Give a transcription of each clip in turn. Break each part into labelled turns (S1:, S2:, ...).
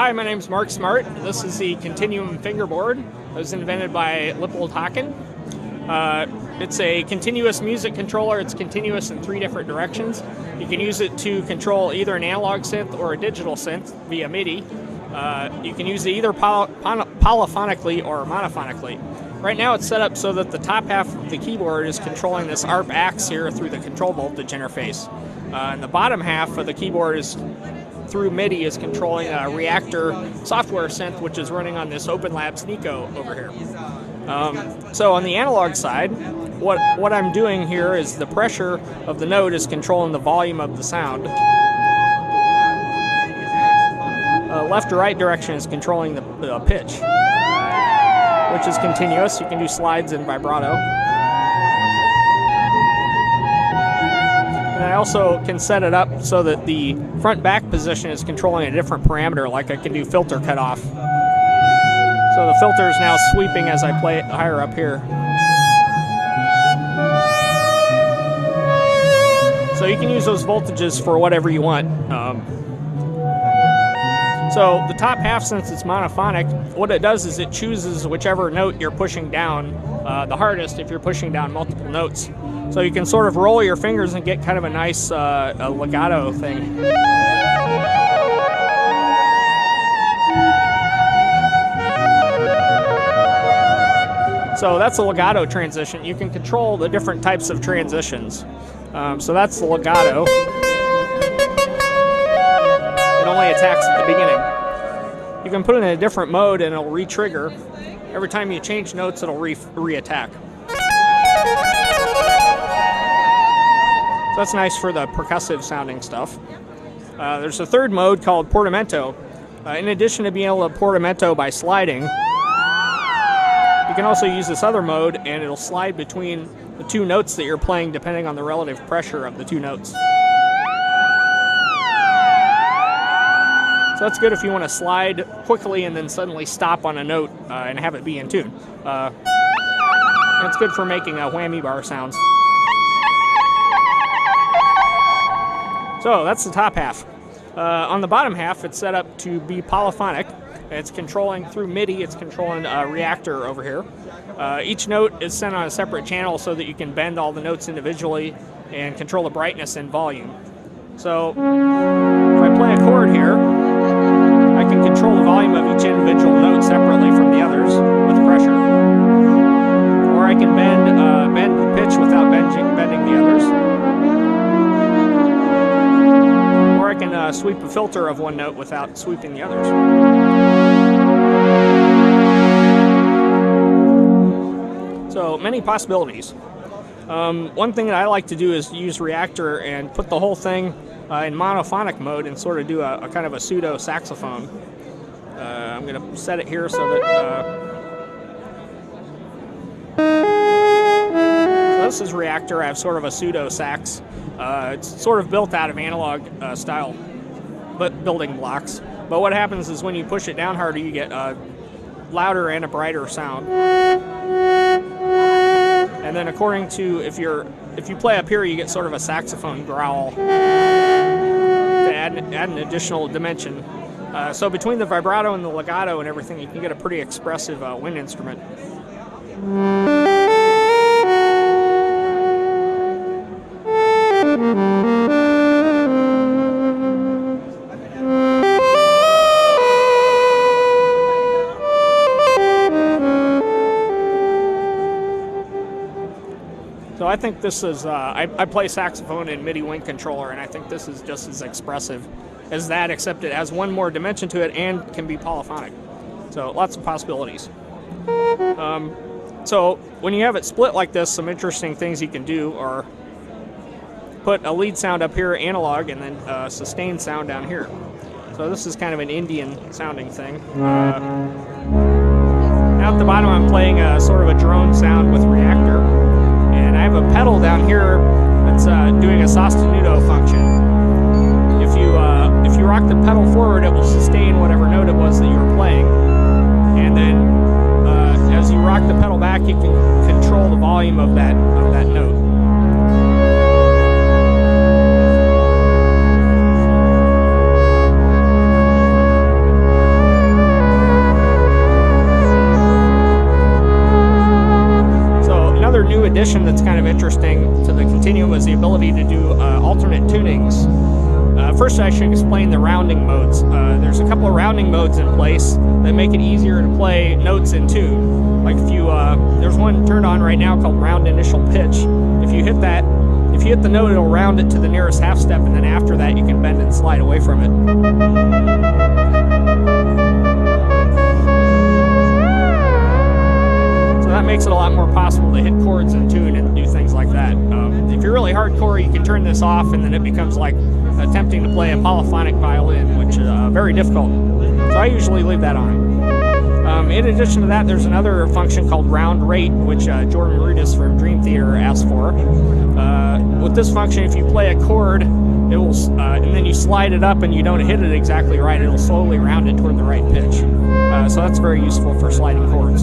S1: Hi, my name is Mark Smart. This is the Continuum fingerboard. It was invented by Lippold Haken. It's a continuous music controller. It's continuous in 3 different directions. You can use it to control either an analog synth or a digital synth via Midi. You can use it either polyphonically or monophonically. Right now it's set up so that the top half of the keyboard is controlling this ARP axe here through the control voltage interface. And the bottom half of the keyboard is through Midi is controlling a Reactor software synth, which is running on this Open Labs Nico over here. So on the analog side, what I'm doing here is the pressure of the note is controlling the volume of the sound. Left to right direction is controlling the pitch, which is continuous. You can do slides and vibrato. And I also can set it up so that the front-back position is controlling a different parameter, like I can do filter cutoff. So the filter is now sweeping as I play it higher up here. So you can use those voltages for whatever you want. So the top half, since it's monophonic, what it does is it chooses whichever note you're pushing down the hardest if you're pushing down multiple notes. So you can sort of roll your fingers and get kind of a nice a legato thing. So that's a legato transition. You can control the different types of transitions. So that's the legato. It only attacks at the beginning. You can put it in a different mode and it'll re-trigger. Every time you change notes, it'll re-attack. So that's nice for the percussive sounding stuff. There's a third mode called portamento. In addition to being able to portamento by sliding, you can also use this other mode and it'll slide between the 2 notes that you're playing depending on the relative pressure of the 2 notes. So that's good if you want to slide quickly and then suddenly stop on a note and have it be in tune. And it's good for making whammy bar sounds. So that's the top half. On the bottom half, it's set up to be polyphonic. It's controlling through Midi, it's controlling a Reactor over here. Each note is sent on a separate channel so that you can bend all the notes individually and control the brightness and volume. So if I play a chord here, I can control the volume of each individual note separately from the others with pressure. Or I can bend the pitch without bending the others. Or I can sweep a filter of one note without sweeping the others. So many possibilities. One thing that I like to do is use Reactor and put the whole thing in monophonic mode and sort of do a kind of a pseudo saxophone. I'm going to set it here so that so this is Reactor. I have sort of a pseudo sax. It's sort of built out of analog style building blocks. But what happens is when you push it down harder, you get a louder and a brighter sound. And then according to if you play up here, you get sort of a saxophone growl to add an additional dimension. So between the vibrato and the legato and everything, you can get a pretty expressive wind instrument. So I think this is, I play saxophone in Midi wind controller, and I think this is just as expressive as that, except it has one more dimension to it and can be polyphonic. So lots of possibilities. So when you have it split like this, some interesting things you can do are put a lead sound up here, analog, and then a sustained sound down here. So this is kind of an Indian sounding thing. Now at the bottom I'm playing sort of a drone sound with Reactor. And I have a pedal down here that's doing a sostenuto function. If you rock the pedal forward, it will sustain whatever note it was that you were playing. And then as you rock the pedal back, you can control the volume of that note. addition that's kind of interesting to the Continuum is the ability to do alternate tunings. First, I should explain the rounding modes. There's a couple of rounding modes in place that make it easier to play notes in tune. Like if you, there's one turned on right now called round initial pitch. If you hit that, if you hit the note, it'll round it to the nearest half step, and then after that, you can bend and slide away from it. So that makes it a lot more possible to hit chords in tune and do things like that. If you're really hardcore, you can turn this off, and then it becomes like attempting to play a polyphonic violin, which is very difficult. So I usually leave that on. In addition to that, there's another function called round rate, which Jordan Rudis from Dream Theater asked for. With this function, if you play a chord, it will, and then you slide it up and you don't hit it exactly right, it'll slowly round it toward the right pitch. So that's very useful for sliding chords.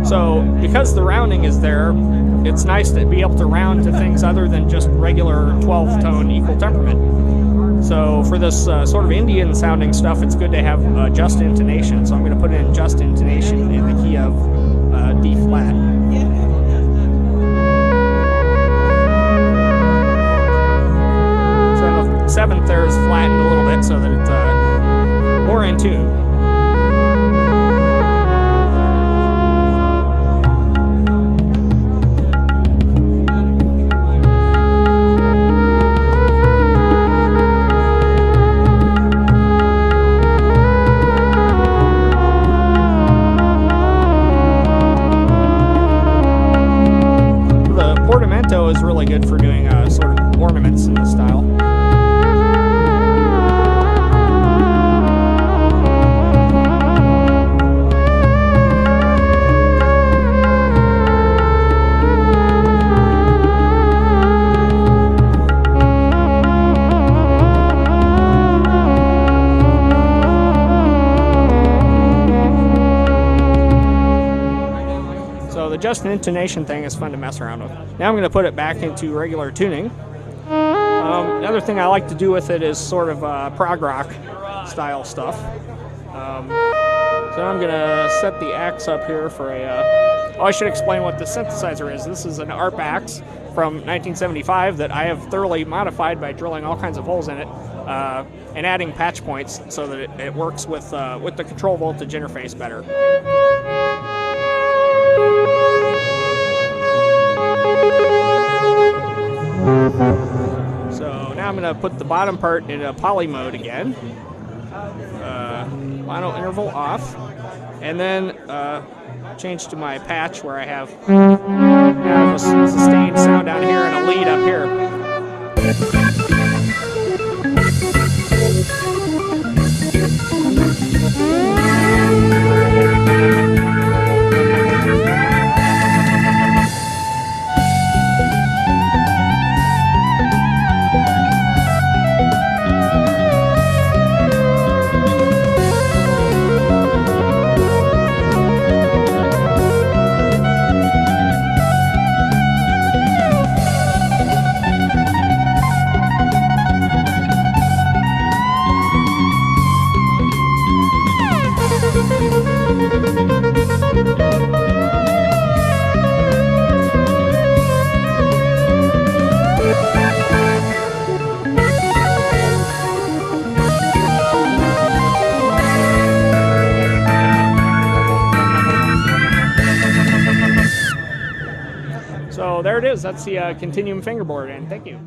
S1: So because the rounding is there, it's nice to be able to round to things other than just regular 12-tone equal temperament. So for this sort of Indian sounding stuff, it's good to have just intonation. So I'm going to put in just intonation in the key of D flat. So the seventh there is flattened a little bit so that it's more in tune. Is really good for doing sort of ornaments in this style. The just an intonation thing is fun to mess around with. Now I'm going to put it back into regular tuning. Another thing I like to do with it is sort of prog rock style stuff. So I'm going to set the axe up here for a... I should explain what the synthesizer is. This is an ARP axe from 1975 that I have thoroughly modified by drilling all kinds of holes in it and adding patch points so that it works with the control voltage interface better. So now I'm going to put the bottom part in a poly mode again. Mono interval off. And then change to my patch where I have a sustained sound down here and a lead up here. So there it is. That's the Continuum fingerboard, and thank you.